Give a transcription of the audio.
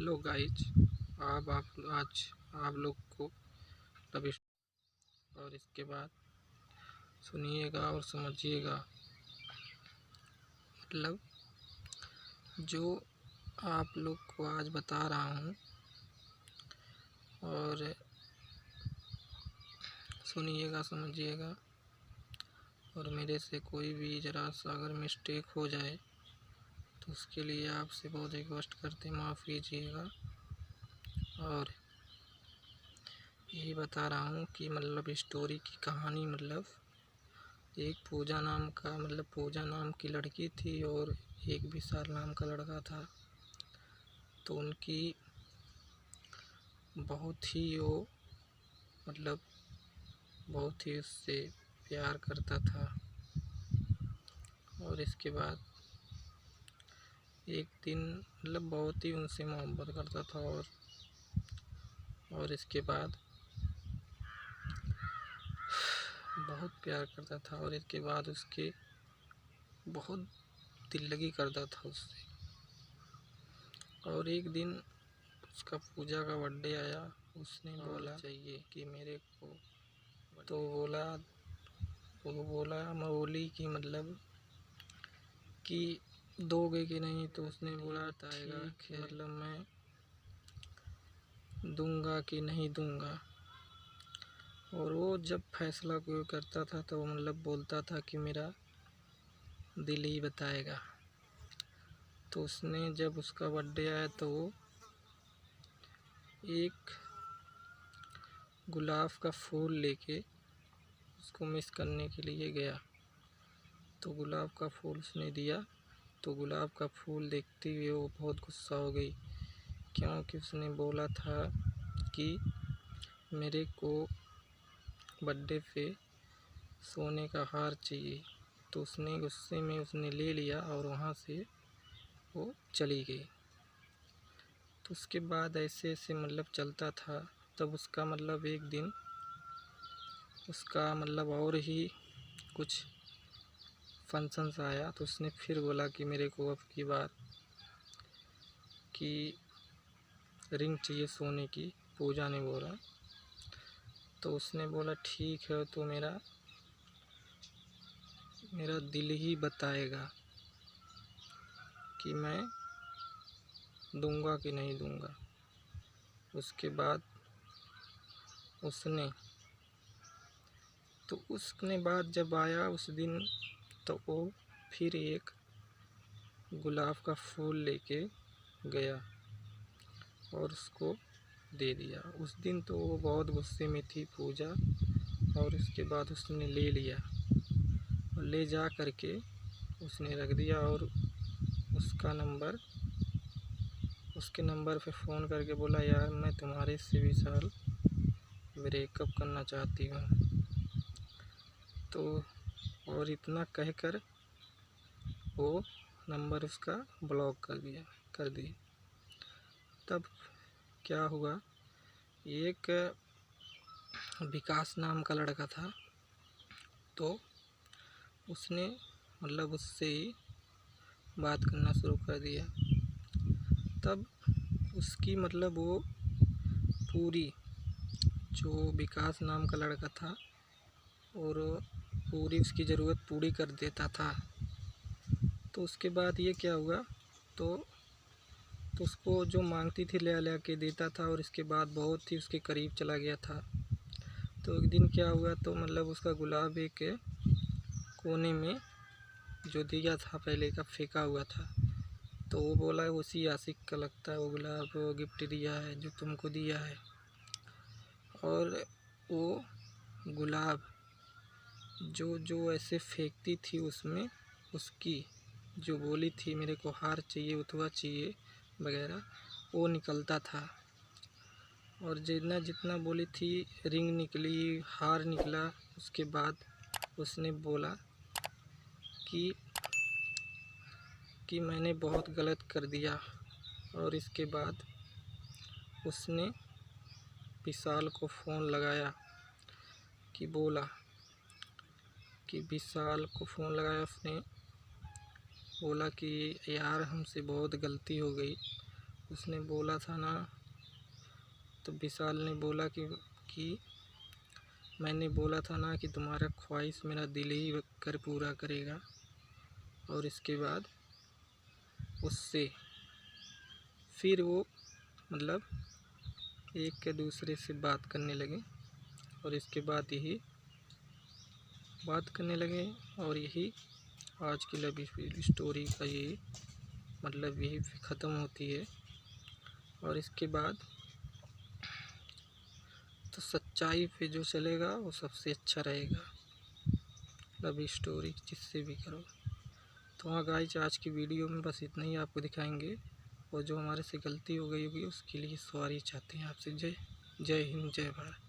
Hello guys. आप आज आप लोग को तब और इसके बाद सुनिएगा और समझिएगा। मतलब जो आप लोग को आज बता रहा हूँ और सुनिएगा समझिएगा, और मेरे से कोई भी ज़रा सा अगर मिस्टेक हो जाए तो उसके लिए आपसे बहुत रिक्वेस्ट करते माफ़ कीजिएगा। और यही बता रहा हूँ कि मतलब स्टोरी की कहानी, मतलब एक पूजा नाम की लड़की थी और एक विशाल नाम का लड़का था। तो उनकी बहुत ही बहुत ही उससे प्यार करता था। और इसके बाद एक दिन बहुत ही उनसे मोहब्बत करता था और इसके बाद बहुत प्यार करता था। और इसके बाद उसके बहुत दिल लगी करता था उससे। और एक दिन उसका पूजा का बर्थडे आया। उसने बोला चाहिए कि मेरे को, तो वो बोला मैं बोली कि मतलब कि दोगे कि नहीं। तो उसने बोला बताएगा कि मतलब मैं दूंगा कि नहीं दूंगा। और वो जब फैसला कोई करता था तो बोलता था कि मेरा दिल ही बताएगा। तो उसने जब उसका बर्थडे आया तो वो एक गुलाब का फूल लेके उसको मिस करने के लिए गया। तो गुलाब का फूल उसने दिया। तो गुलाब का फूल देखते हुए वो बहुत गुस्सा हो गई, क्योंकि उसने बोला था कि मेरे को बर्थडे पे सोने का हार चाहिए। तो उसने गुस्से में उसने ले लिया और वहाँ से वो चली गई। तो उसके बाद ऐसे ऐसे चलता था। तब उसका एक दिन उसका और ही कुछ फंक्शंस आया। तो उसने फिर बोला कि मेरे को अब की बार की रिंग चाहिए सोने की। पूजा ने बोला। तो उसने बोला ठीक है, तो मेरा दिल ही बताएगा कि मैं दूंगा कि नहीं दूंगा। उसके बाद उसने बाद जब आया उस दिन, तो वो फिर एक गुलाब का फूल लेके गया और उसको दे दिया। उस दिन तो वो बहुत गुस्से में थी पूजा। और उसके बाद उसने ले लिया और ले जा करके उसने रख दिया। और उसके नंबर पे फ़ोन करके बोला यार मैं तुम्हारे से भी साल ब्रेकअप करना चाहती हूँ। तो और इतना कहकर वो नंबर उसका ब्लॉक कर दिया। तब क्या हुआ, एक विकास नाम का लड़का था। तो उसने उससे ही बात करना शुरू कर दिया। तब उसकी वो पूरी, जो विकास नाम का लड़का था, और पूरी उसकी ज़रूरत पूरी कर देता था। तो उसके बाद ये क्या हुआ, तो उसको जो मांगती थी ले के देता था। और इसके बाद बहुत ही उसके करीब चला गया था। तो एक दिन क्या हुआ, तो उसका गुलाब एक कोने में जो दिया था पहले का फेंका हुआ था। तो वो बोला उसी आशिक का लगता है वो गुलाब, वो गिफ्ट दिया है जो तुमको दिया है। और वो गुलाब जो ऐसे फेंकती थी, उसमें उसकी जो बोली थी मेरे को हार चाहिए, उतवा चाहिए वगैरह, वो निकलता था। और जितना जितना बोली थी रिंग निकली, हार निकला। उसके बाद उसने बोला कि मैंने बहुत गलत कर दिया। और इसके बाद उसने विशाल को फ़ोन लगाया उसने बोला कि यार हमसे बहुत गलती हो गई। उसने बोला था ना, तो विशाल ने बोला कि मैंने बोला था ना कि तुम्हारा ख्वाहिश मेरा दिल ही कर पूरा करेगा। और इसके बाद उससे फिर वो मतलब एक के दूसरे से बात करने लगे, और इसके बाद यही बात करने लगे। और यही आज की लव स्टोरी का यही मतलब यही ख़त्म होती है। और इसके बाद तो सच्चाई पे जो चलेगा वो सबसे अच्छा रहेगा, लव स्टोरी जिससे भी करो। तो हाँ गाइस, आज की वीडियो में बस इतना ही आपको दिखाएंगे, और जो हमारे से गलती हो गई होगी उसके लिए सॉरी चाहते हैं आपसे। जय हिंद, जय भारत।